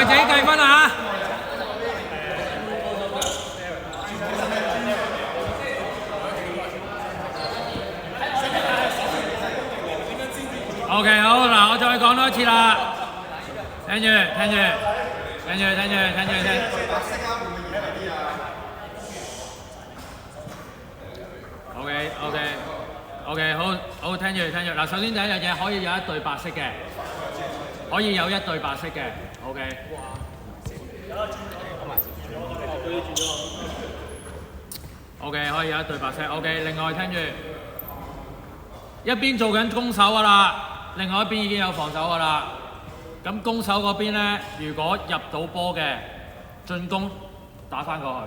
自己計分啊！OK， 好嗱，我再講多一次啦，聽住。OK， 好，聽住。嗱，首先第一樣嘢可以有一對白色嘅，可以有一對白色嘅 ，OK。OK， 可以有一對白色 ，OK。另外聽住，一邊做緊攻守噶啦，另外一邊已經有防守噶啦。咁攻守嗰邊咧，如果入到波嘅，進攻打翻過去。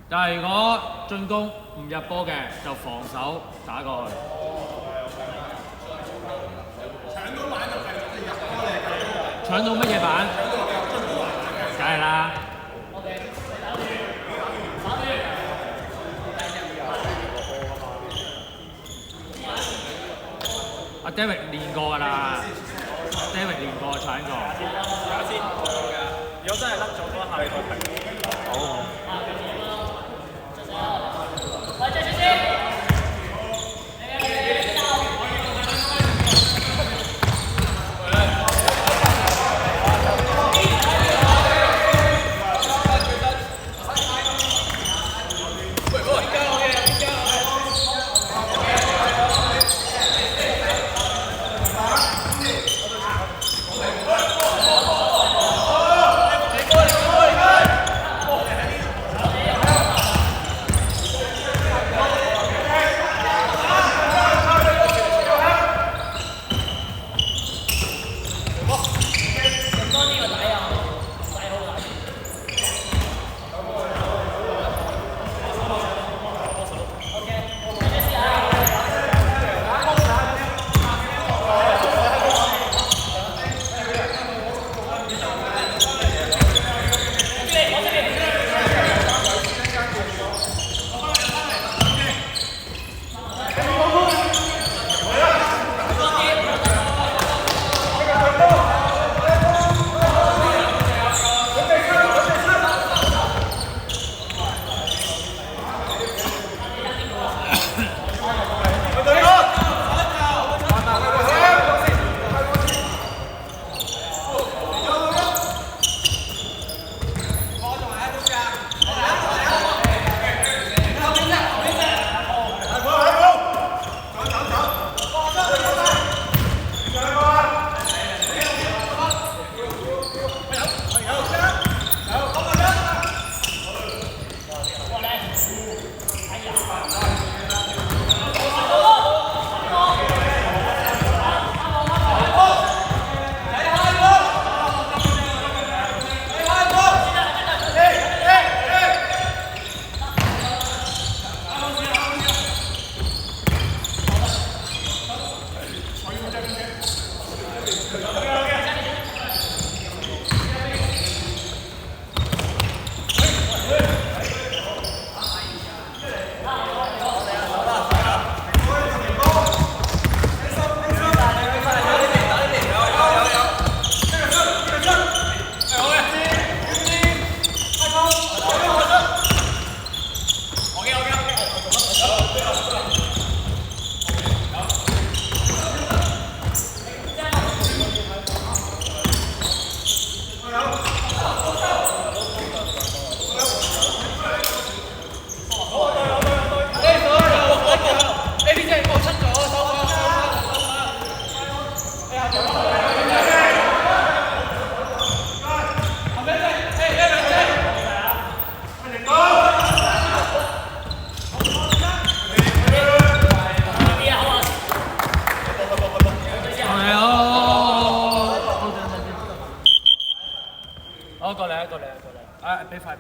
但係如果進攻唔入波嘅，就防守打過去。搶到乜嘢板？梗係啦。阿 David 練過㗎啦 ，David 練過搶過。睇下先，如果真係甩咗嗰下，你再停。好。俾塊板。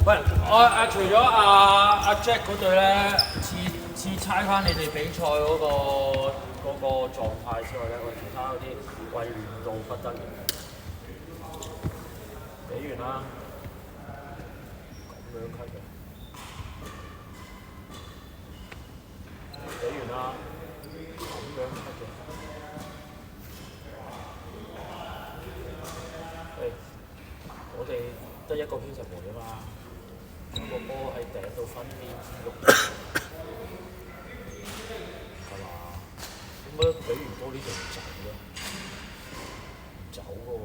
喂，除咗阿 Jack 嗰隊咧，次猜翻你哋比賽嗰個狀態之外咧，其他嗰啲混亂到不得了。比完啦，咁樣級嘅。比完啦，咁樣級嘅。個偏實門啊嘛，將個波喺頂度分邊喐，係嘛？點解俾完波呢度唔走咧？唔走嘅喎，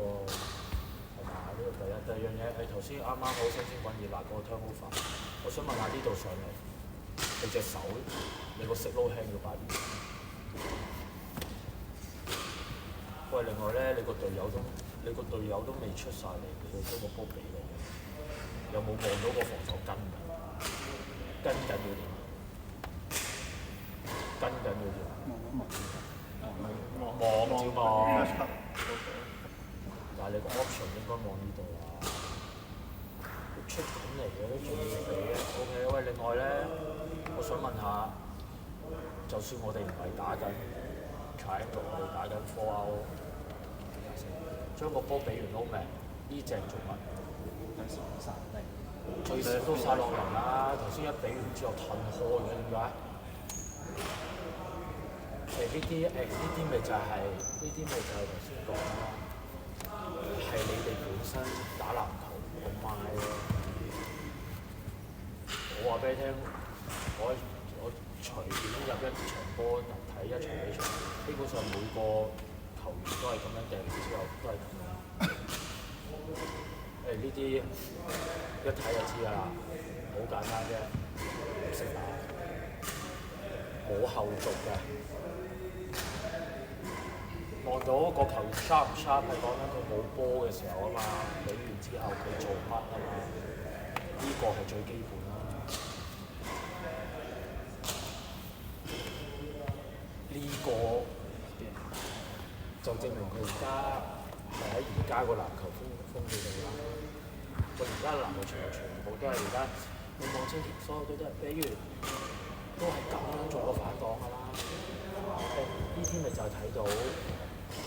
係嘛？呢個第一，第二樣嘢係頭先啱啱好新鮮滾熱辣嗰個 turnover，我想問下呢度上嚟，你隻手，你個 signal hand 要擺邊？喂，另外咧，你個隊友都未出晒嚟，你要將個波俾我，有冇望到個防守跟緊？跟緊要點？跟緊要點？望照望。但係你個 option 應該望呢度啊，出緊嚟嘅都仲要俾嘅。OK， 喂，另外咧，我想問下，就算我哋唔係打緊 triangle， 我哋打緊 four out。將個波俾完撈命，呢隻做乜？最少都晒落人啦！頭先一俾完之後褪開嘅，點解？其實呢啲咪就係頭先講啦，係你哋本身打籃球好慢咯。我話俾你聽，我隨便入一場波睇一場比賽，基本上每個球員都係咁樣掟之後都係咁樣。呢啲一睇就知㗎啦，好簡單啫，唔識打，冇後續嘅。望到個球員 sharp 唔 sharp 係講緊佢冇波嘅時候啊嘛，俾完之後佢做乜啊嘛，呢個係最基本啦。呢個就證明佢而家係喺而家個籃球風氣度啦。佢而家籃球場全部都係而家，你望清田所有隊都係，比如都係咁樣做個反擋㗎啦。呢啲咪就係睇到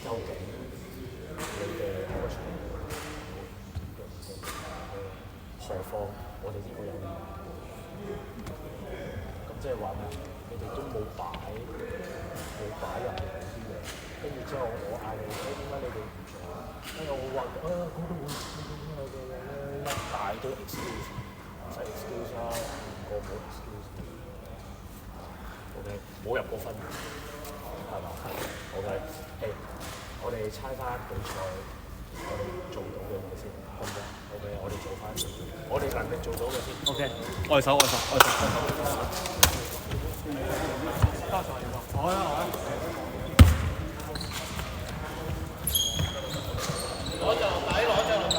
究竟你嘅嗰個場，何況我哋呢個有面，咁即係話咩？你哋都冇擺入嚟啲嘢，跟住之後我嗌你，點解你哋唔做？我話咁都冇一大堆 excuse， 唔使 excuse 啦，個冇 excuse。OK， 冇入過分，係嘛 ？OK， 我哋猜翻比賽，我哋做到嘅嘢先，好唔好 ？OK， 我哋做翻，我哋能力做到嘅先。OK， 外手。好啊。攞隻龍仔。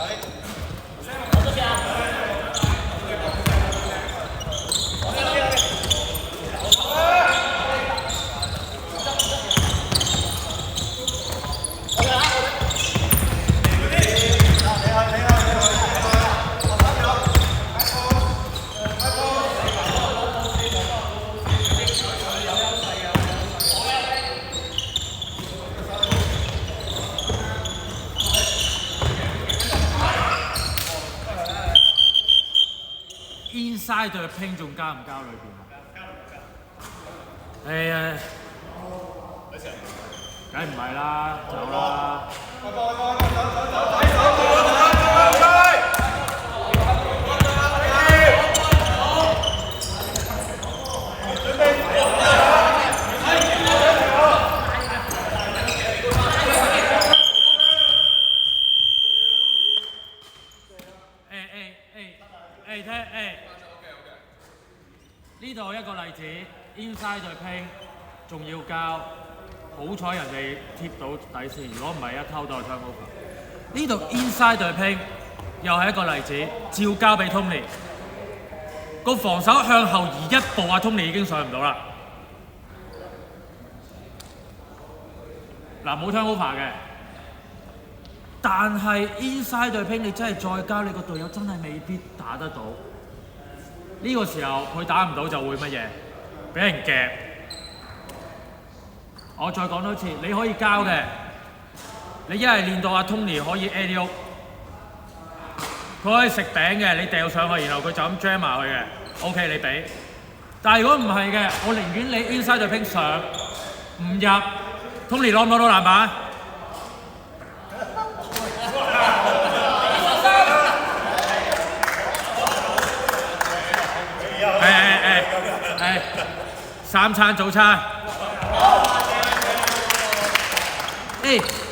Inside 對拼仲交唔交裏邊啊？係啊，梗唔係啦，走啦！呢度一個例子 ，inside 對拼仲要交，好彩人哋貼到底線，如果唔係一偷都係 turnover。呢度 inside 對拼又係一個例子，照交俾 Tony， 個防守向後移一步啊 ，Tony 已經上唔到啦。嗱冇 turnover 嘅，但係 inside 對拼你真係再交，你個隊友真係未必打得到。呢個時候佢打唔到就會乜嘢？俾人夾。我再講多次，你可以交嘅，你一係練到阿 Tony 可以 alley-oop， 佢可以食餅嘅，你掉上去，然後佢就咁 jam 埋佢嘅 ，OK 你俾。但係如果唔係嘅，我寧願你 inside 對拼上，唔入 ，Tony 攞唔攞到籃板？ 3餐早餐。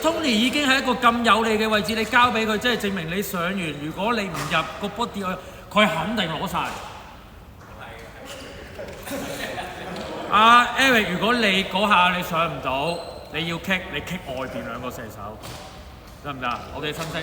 Tony 已經係一個咁有利嘅位置，你交俾佢，即係證明你上完。如果你唔入個波跌去，佢肯定攞晒。阿 Eric， 如果你嗰下你上唔到，你要 kick， 你 kick 外邊兩個射手，得唔得？我哋分析。